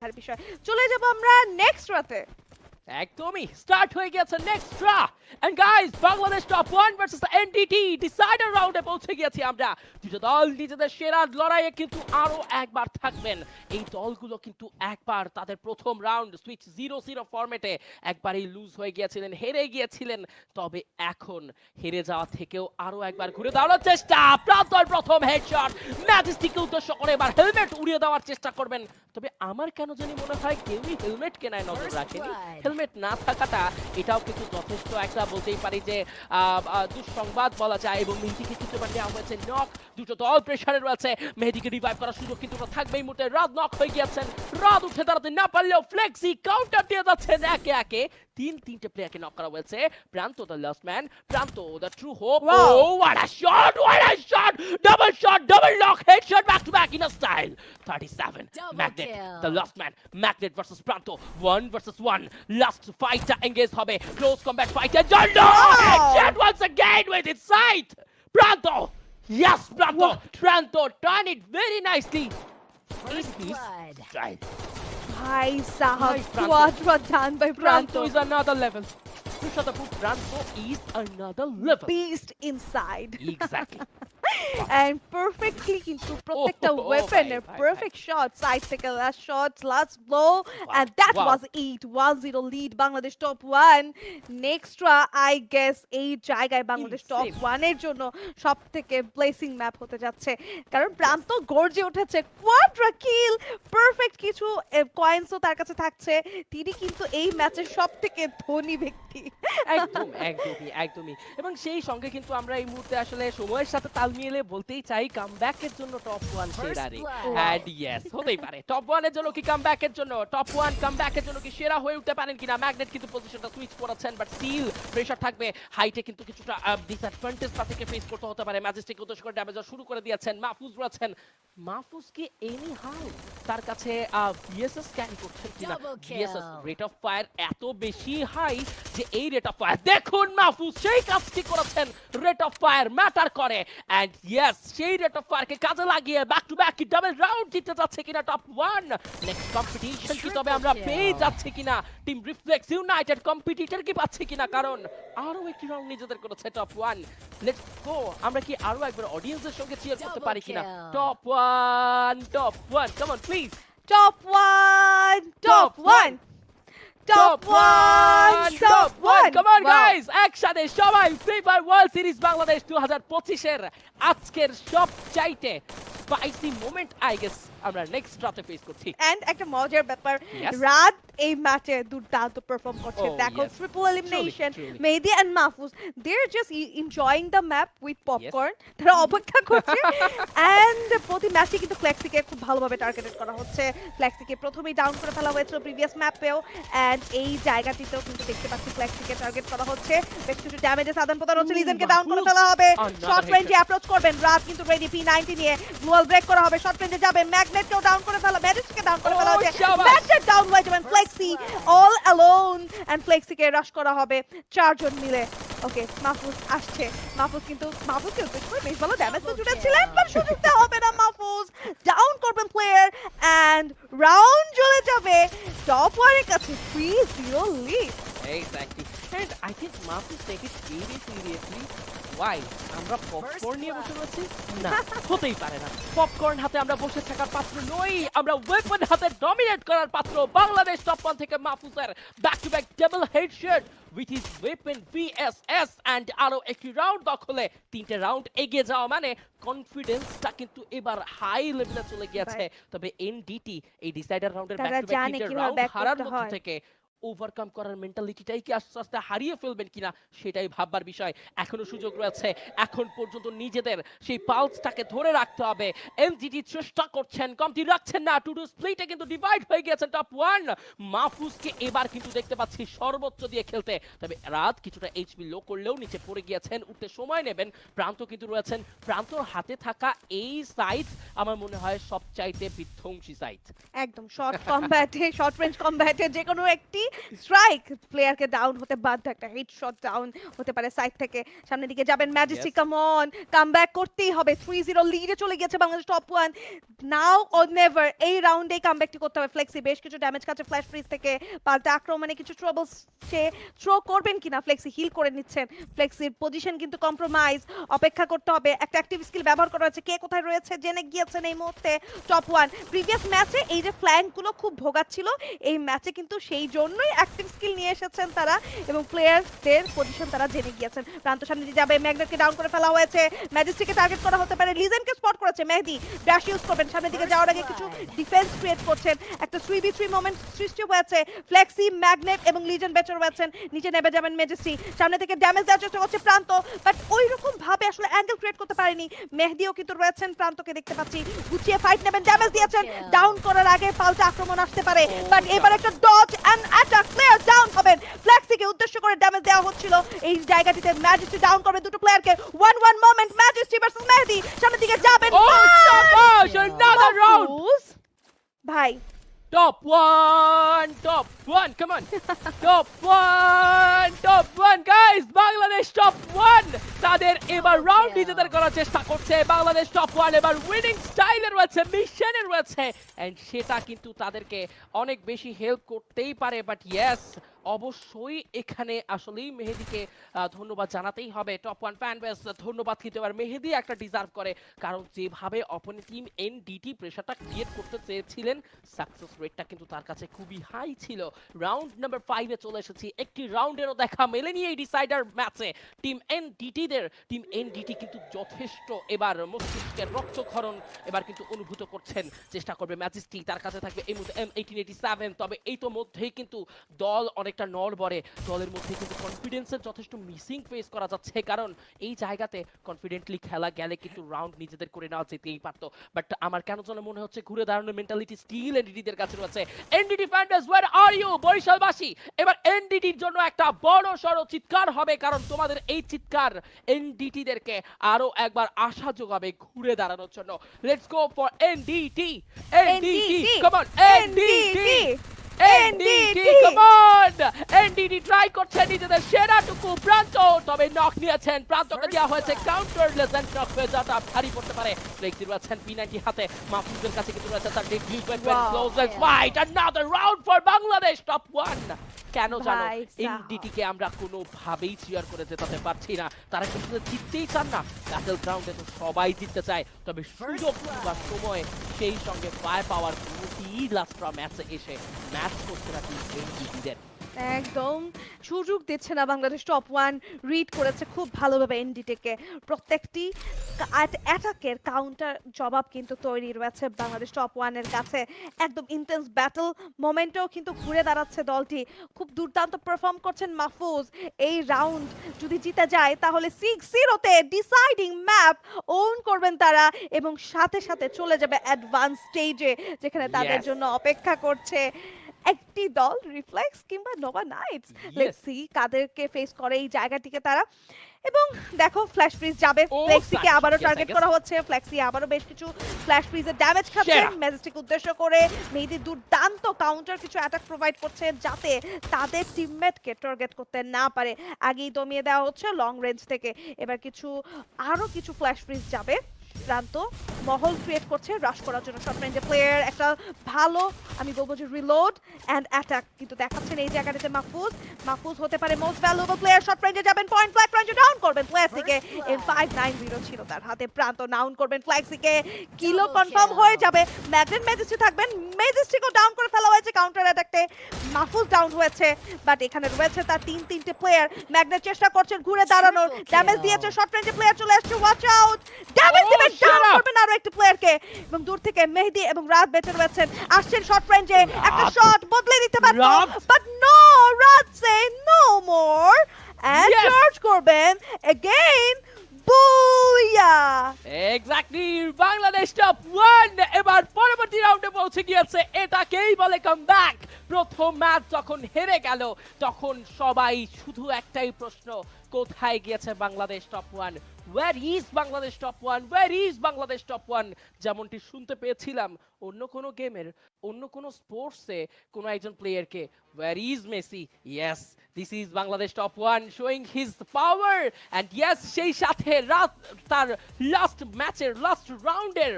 দেখার বিষয়। চলে যাব আমরা নেক্সট রাতে। একদমই স্টার্ট হয়ে গেছে next draw and guys Bangladesh top 1 versus NDT decider রাউন্ডে পৌঁছে গেছি আমরা দুটো দল নিজেদের সেরা লড়াইয়ে কিন্তু আরো একবার থাকবেন এই দলগুলো কিন্তু একবার তাদের প্রথম রাউন্ড সুইচ 0-0 ফরম্যাটে একবারই লুজ হয়ে গিয়েছিলেন হেরে গিয়েছিলেন তবে এখন হেরে যাওয়া থেকেও আরো একবার ঘুরে দাঁড়ানোর চেষ্টা প্রান্তর প্রথম হেডশট ম্যাজেস্টিককে উদ্দেশ্য করে এবার হেলমেট উড়িয়ে দেওয়ার চেষ্টা করবেন তবে আমার কেন জানি মনে হয় কেউই হেলমেট কেনায় নজর রাখেনি হেলমেট না থাকাটা এটাও কিন্তু যথেষ্ট একটা বলতেই পারি যে দুঃসংবাদ বলা যায় এবং মেহেদিকে কিন্তু এবার নেওয়া হয়েছে নক দুটো দল প্রেসারে রয়েছে মেহেদিকে রিভাইভ করার সুযোগ কিন্তু থাকবে এই মুহূর্তে রাত নক হয়ে গিয়েছেন রাত উঠে দাঁড়াতে না পারলেও ফ্লেক্সি কাউন্টার দিয়ে যাচ্ছেন একে একে তিনটে প্লেয়ারকে নক করা হয়েছে Pranto the last man Pranto the true hope ও what a shot double knock headshot back to back in a style 37 Magnet the last man Magnet versus Pranto 1 versus 1 last fight engage হবে close combat fight and Jondo headshot once again with its sight Pranto yes Pranto turn it very nicely in his style ভাই সাহাব Bhai, Pranto. Quadra done by Pranto Pranto is another level Kushadapur Pranto is another level beast inside exactly and perfectly কিন্তু প্রত্যেকটা Oh, ওয়েপনের ভাই, perfect shot side থেকে last shot last blow and that was it 1-0 lead Bangladesh top 1 next I guess এই জায়গায় Bangladesh top Insane. 1 এর জন্য সবথেকে blessing map হতে যাচ্ছে কারণ প্রান্ত গর্জে উঠেছে কোয়াড্রা কিল পারফেক্ট কিছু কয়েন্সও তার কাছে থাকছে তিনি কিন্তু এই ম্যাচের সবথেকে ধনী ব্যক্তি একদমই এবং সেই সঙ্গে কিন্তু আমরা এই মুহূর্তে আসলে সময়ের সাথে তাল মিলিয়ে বলতেই চাই কামব্যাকের জন্য টপ 1 সেরারে এন্ড ইয়েস হতেই পারে টপ 1 এর জন্য কি কামব্যাকের জন্য টপ 1 কামব্যাকের জন্য কি সেরা হয়ে উঠতে পারেন কিনা ম্যাগনেট কিন্তু পজিশনটা সুইচ করেছেন বাট স্টিল প্রেসার থাকবে হাইটে কিন্তু কিছুটা ডিসঅ্যাডভান্টেজ তাদেরকে ফেস করতে হতে পারে ম্যাজেস্টিক উদ্দেশ্য করে ড্যামেজ শুরু করে দিয়েছেন মাহফুজ রয়েছেন মাহফুজ কি এনি হাউ তার কাছে ভিএসএস ক্যারি করছেন কিনা ভিএসএস রেট অফ ফায়ার এত বেশি হাই যে এই রেট অফ ফায়ার দেখুন মাহফুজ সেই কাজটি করেছেন রেট অফ ফায়ার ম্যাটার করে এন্ড ইয়েস সেই রেট অফ ফায়ারকে কাজে লাগিয়ে ব্যাক টু ব্যাক কি ডাবল রাউন্ড জিতে যাচ্ছে কিনা টপ 1 নেক্সট কম্পিটিশন কি তবে আমরা পেয়ে যাচ্ছে কিনা টিম রিফ্লেক্স ইউনাইটেড কম্পিটিটর কি পাচ্ছে কিনা কারণ আরো একটি রাউন্ড নিজেদের করেছে টপ 1 লেটস গো আমরা কি আরো একবার অডিয়েন্সের সঙ্গে চিয়ার করতে পারি কিনা top 1 come on please top 1 Come on guys একসাথে সবাই free fire world series Bangladesh 2025 এর আজকের সবচাইতে স্পাইসি মোমেন্ট আই গেস আমরা নেক্সট রাতে ফেস করছি এন্ড একটা মজার ব্যাপার Yes. রাত এই ম্যাচে দুর্দান্ত পারফর্ম করছে Oh, দেখো yes. Triple elimination Truly. Mehedi and Mahfuz they are just enjoying the map with popcorn তারা অপেক্ষা করছে এন্ড প্রতি ম্যাচে কিন্তু ফ্লেক্সিকে খুব ভালোভাবে টার্গেটেড করা হচ্ছে ফ্লেক্সিকে প্রথমেই ডাউন করে ফেলা হয়েছিল প্রিভিয়াস ম্যাপেও এন্ড এই জায়গাটিতেও কিন্তু দেখতে পাচ্ছি ফ্লেক্সিকে টার্গেট করা হচ্ছে বেশ কিছু ড্যামেজেস আদান প্রদান হচ্ছে লিজেনকে ডাউন করে ফেলা হবে Another শর্ট রেঞ্জে headshot. অ্যাপ্রোচ করবেন রাত কিন্তু রেডি P90 নিয়ে গ্লোয়াল ব্রেক করা হবে শর্ট রেঞ্জে যাবে ম্যাগনেটকেও ডাউন করে ফেলা ম্যাজিস্টকে ডাউন করে ফেলা Oh, হচ্ছে শাবাশ। ম্যাগনেট ডাউন হয়ে যাবেন ফ্লেক্সি অল অ্যালোন এন্ড ফ্লেক্সিকে রাশ করা হবে চারজন মিলে ওকে মাহফুজ আসছে মাহফুজ কিন্তু মাহফুজকে উদ্দেশ্য করে বেশ ভালো ড্যামেজ তো জুড়েছিলেন বাট সুযোগ দেওয়া হবে না মাহফুজ ডাউন করবেন প্লেয়ার এন্ড রাউন্ড চলে যাবে টপ 1 এর কাছে 3-0 lead Exactly. And I think Mahfuz take it very seriously. Why? আমরা পপকর্ন নিয়ে বসে রয়েছি না হতেই পারে না পপকর্ন হাতে আমরা বসে থাকার পাত্র নই আমরা ওয়েপন হাতে ডমিনেট করার পাত্র বাংলাদেশ টপ 1 থেকে মাহফুজের back to back double headshot with his weapon VSS and আরো একটি রাউন্ড দখলে তিনটে রাউন্ড এগিয়ে যাওয়া মানে কনফিডেন্সটা কিন্তু এবার হাই লেভেলে চলে গিয়েছে তবে এনডিটি এই ডিসাইডার রাউন্ডের তারা ব্যাক টু ব্যাক জানে তিনটে কিভাবে রাউন্ড back হারার করতে মধ্যে হয়। থেকে ওভারকাম করার মেন্টালিটিটাই কি আস্তে আস্তে হারিয়ে ফেলবেন কিনা সেটাই ভাববার বিষয় এখনো সুযোগ রয়েছে এখন পর্যন্ত নিজেদের সেই পালসটাকে ধরে রাখতে হবে এনজিটি চেষ্টা করছেন কমতি রাখছেন না টু ডু স্প্লিটে কিন্তু ডিভাইড হয়ে গেছেন টপ 1 মাহফুজকে এবার কিন্তু দেখতে পাচ্ছি সর্বোচ্চ দিয়ে খেলতে তবে রাত কিছুটা এইচপি লো করলেও নিচে পড়ে গিয়েছেন উঠতে সময় নেবেন প্রান্ত কিন্তু রয়েছেন প্রান্তর হাতে থাকা এই সাইট আমার মনে হয় সবচাইতে বিধ্বংসী সাইট একদম শর্ট কমব্যাটে শর্ট রেঞ্জ কমব্যাটে যে কোনো একটি স্ট্রাইক প্লেয়ারকে ডাউন হতে বাধ্য, একটা হেডশট ডাউন হতে পারে সাইড থেকে। সামনের দিকে যাবেন ম্যাজেস্টিক, কাম অন, কামব্যাক করতেই হবে। 3-0 লিডে চলে গেছে Bangladesh top 1, now or never. এই রাউন্ডেই কামব্যাকটি করতে হবে ফ্লেক্সি। বেশ কিছু ড্যামেজ খাচ্ছে ফ্ল্যাশ ফ্রিজ থেকে, পাল্টা আক্রমণে কিছু ট্রাবলস সে থ্রো করবেন কিনা। ফ্লেক্সি হিল করে নিচ্ছেন, ফ্লেক্সির পজিশন কিন্তু কম্প্রোমাইজ, অপেক্ষা করতে হবে। একটা অ্যাক্টিভ স্কিল ব্যবহার করা হয়েছে, কে কোথায় রয়েছে জেনে গিয়েছেন এই মুহূর্তে টপ 1। প্রিভিয়াস ম্যাচে এই যে ফ্ল্যাঙ্কগুলো খুব ভোগাচ্ছিল, এই ম্যাচে কিন্তু সেই জন্যই অ্যাক্টিভ স্কিল নিয়ে এসেছেন তারা, এবং প্লেয়ারদের পজিশন তারা জেনে গিয়েছেন। প্রান্ত সামনে দিয়ে যাবে, ম্যাগনেটকে ডাউন করে ফেলা হয়েছে, ম্যাজেস্টিককে টার্গেট করা হতে পারে, লিজেনকে স্পট করেছে মেহেদি। ড্যাশ ইউজ করবেন, সামনের দিকে যাওয়ার আগে কিছু ডিফেন্স ক্রিয়েট করছেন, একটা 3v3 মোমেন্ট সৃষ্টি হয়েছে। ফ্লেক্সি, ম্যাগনেট এবং লিজেন বেঁচে রয়েছেন, নিচে নেমে যাবেন মেজেস্টি। সামনে থেকে ড্যামেজ দেওয়ার চেষ্টা করছে প্রান্ত, বাট ওই রকম ভাবে আসলে অ্যাঙ্গেল ক্রিয়েট করতে পারেনি। মেহেদিও কিন্তু রয়েছেন, প্রান্তকে দেখতে পাচ্ছি গুছিয়ে ফাইট নেবেন, ড্যামেজ দিয়েছেন। ডাউন করার আগে পাল্টা আক্রমণ আসতে পারে, বাট এবার একটা dodge and attack, player down হবেন। ফ্লেক্সিকে উদ্দেশ্য করে ড্যামেজ দেওয়া হচ্ছিল এই জায়গাটিতে। ম্যাজেস্টি ডাউন করবে দুটো প্লেয়ারকে, 1-1 মোমেন্ট, ম্যাজেস্টি ভার্সেস মেহেদি। সামনের দিকে যাবেন, শাবাশ, another round. মাহফুজ ভাই। Top 1, come on. Top 1 guys, Bangladesh top 1 তাদের এবার রাউন্ড নিজেদের করার চেষ্টা করছে। বাংলাদেশ টপ 1 এবার উইনিং স্টাইলে রয়েছে, মিশনে রয়েছে, এন্ড সেটা কিন্তু তাদেরকে অনেক বেশি হেল্প করতেই পারে। বাট ইয়েস, অবশ্যই এখানে আসলেই মেহেদিকে ধন্যবাদ জানাতেই হবে। টপ 1 ফ্যান বেস ধন্যবাদ কিন্তু এবার মেহেদি একটা ডিজার্ভ করে, কারণ যেভাবে অপোনেন্ট টিম এনডিটি প্রেসারটা ক্রিয়েট করতে চেয়েছিলেন, সাকসেস রেটটা কিন্তু তার কাছে খুবই হাই ছিল। রাউন্ড নাম্বার 5 এ চলে এসেছি, একটি রাউন্ডেরও দেখা মেলেনি এই ডিসাইডার ম্যাচে। টিম এনডিটি কিন্তু যথেষ্ট এবার মস্তিষ্কের রক্তক্ষরণ এবার কিন্তু অনুভূত করছেন। চেষ্টা করবে ম্যাজেস্টি, তার কাছে থাকবে এই মুহূর্তে M1887। তবে এই তো মধ্যেই কিন্তু দল অনেকটা নড়বড়ে, দলের মধ্যে কিন্তু কনফিডেন্সের যথেষ্ট মিসিং ফেস করা যাচ্ছে, কারণ এই জায়গাতে কনফিডেন্টলি খেলা গেলে কিন্তু রাউন্ড নিজেদের করে নেওয়া যেতেই পারতো। বাট আমার কেন যেন মনে হচ্ছে ঘুরে দাঁড়ানোর মেন্টালিটি স্টিল এনডিটিদের কাছে রয়েছে। এনডিটি ফ্যান্টাস, ওয়্যার আর ইউ বরিশালবাসী? এবার এনডিটির জন্য একটা বড় সড়ো চিৎকার হবে, কারণ তোমাদের এই চিৎকার এনডিটিদেরকে আরো একবার আশা যোগাবে ঘুরে দাঁড়ানোর জন্য। Let's go for NDT, come on NDT, come on. NDT try করছে নিজেদের সেরাটুকু। প্রান্ত তবে নক নিয়েছেন, প্রান্তকে দেওয়া হয়েছে কাউন্টার লেজেন্ড নক হয়ে যাটা ভারী পড়তে পারে। ফ্লেক্সি রয়েছেন P90 হাতে, মাহফুজের কাছে কিন্তু রয়েছে তার degree weapon. Close let's fight, another round for Bangladesh top 1। কেন জানো এনডিটিকে আমরা কোনোভাবেই চিয়ার করে জেতাতে পারছি না, তারা কিন্তু জিততেই চান না। ব্যাটল গ্রাউন্ডে তো সবাই জিততে চায়, তবে সুযোগ বা সময় সেই সঙ্গে ফায়ার পাওয়ার কোনোটি লাস্ট ম্যাচে এসে ম্যাচ করতে না এনডিটিদের। একদম সুযোগ দিচ্ছে না বাংলাদেশ টপ 1। রিড করেছে খুব ভালোভাবে এনডিটিকে, প্রত্যেকটি অ্যাটাকের কাউন্টার জবাব কিন্তু তৈরি রয়েছে বাংলাদেশ টপ 1 এর কাছে। একদম ইন্টেন্স ব্যাটল মোমেন্টেও কিন্তু ঘুরে দাঁড়াচ্ছে দলটি। খুব দুর্দান্ত পারফর্ম করছেন মাহফুজ। এই রাউন্ড যদি জিতে যায় তাহলে 6-0 তে ডিসাইডিং ম্যাপ ওন করবেন তারা, এবং সাথে সাথে চলে যাবে অ্যাডভান্স স্টেজে, যেখানে তাদের জন্য অপেক্ষা করছে একটি দল, রিফ্লেক্স কিংবা নোভা নাইটস। লেটস সি কাদেরকে ফেস করে এই জায়গাটিকে তারা। এবং দেখো ফ্ল্যাশ ফ্রিজ যাবে, ফ্লেক্সিকে আবারও টার্গেট করা হচ্ছে। ফ্লেক্সি আবারও বেশ কিছু ফ্ল্যাশ ফ্রিজের ড্যামেজ খাচ্ছেন। ম্যাজেস্টিক উদ্দেশ্য করে মেহেদি দুর্দান্ত কাউন্টার কিছু অ্যাটাক প্রোভাইড করছে, যাতে তাদের টিমমেটকে টার্গেট করতে না পারে। আগেই দমিয়ে দেওয়া হচ্ছে লং রেঞ্জ থেকে। এবার আরো কিছু ফ্ল্যাশ ফ্রিজ যাবে। প্রান্ত মহল ক্রিয়েট করছে রাশ করার জন্য। শর্ট রেঞ্জে প্লেয়ার একটা ভালো, আমি বলবো যে রিলোড এন্ড অ্যাটাক কিন্তু দেখাচ্ছেন এই জায়গাটাতে মাহফুজ হতে পারে মোস্ট ভ্যালুয়েবল প্লেয়ার। শর্ট রেঞ্জে যাবেন, পয়েন্ট ব্ল্যাক রেঞ্জে ডাউন করবেন ফ্লেক্সিকে। M590 ছিল তার হাতে, প্রান্ত ডাউন করবেন ফ্লেক্সিকে, কিলো কনফার্ম হয়ে যাবে। ম্যাগনেট ম্যাজেস্টি থাকবেন, ম্যাজেস্টিকও ডাউন করে ফেলা হয়েছে কাউন্টার অ্যাটাকে। মাহফুজ ডাউন হয়েছে, বাট এখানে রয়েছে তার তিনটে প্লেয়ার। ম্যাগনেট চেষ্টা করছেন ঘুরে দাঁড়ানোর, ড্যামেজ দিয়েছে। শর্ট রেঞ্জে প্লেয়ার চলে আসছে, ওয়াচ আউট, ড্যামেজ দিবেন, ডাউন করবেন আরো একটা প্লেয়ারকে। এবং দূর থেকে মেহেদি এবং রাত বেঁচে রয়েছেন, আসছেন শর্ট রেঞ্জে, একটা শট বদলে দিতে পারতো, বাট নো, রাত say no more and charge করবেন again. Booyah, exactly, Bangladesh top 1 এবার পরবর্তী রাউন্ডে পৌঁছে গিয়েছে, এটাকেই বলে কামব্যাক। প্রথম ম্যাচ যখন হেরে গেল তখন সবাই শুধু একটাই প্রশ্ন, কোথায় গিয়েছে Bangladesh top one? Where is Bangladesh top one? Where is Bangladesh top one? যেমনটি শুনতে পেয়েছিলাম অন্য কোনো গেমের, অন্য কোনো স্পোর্টসে কোনো একজন প্লেয়ারকে, where is Messi? Yes, this is Bangladesh top one showing his power. And yes, সেই সাথে তার লাস্ট ম্যাচের লাস্ট রাউন্ডের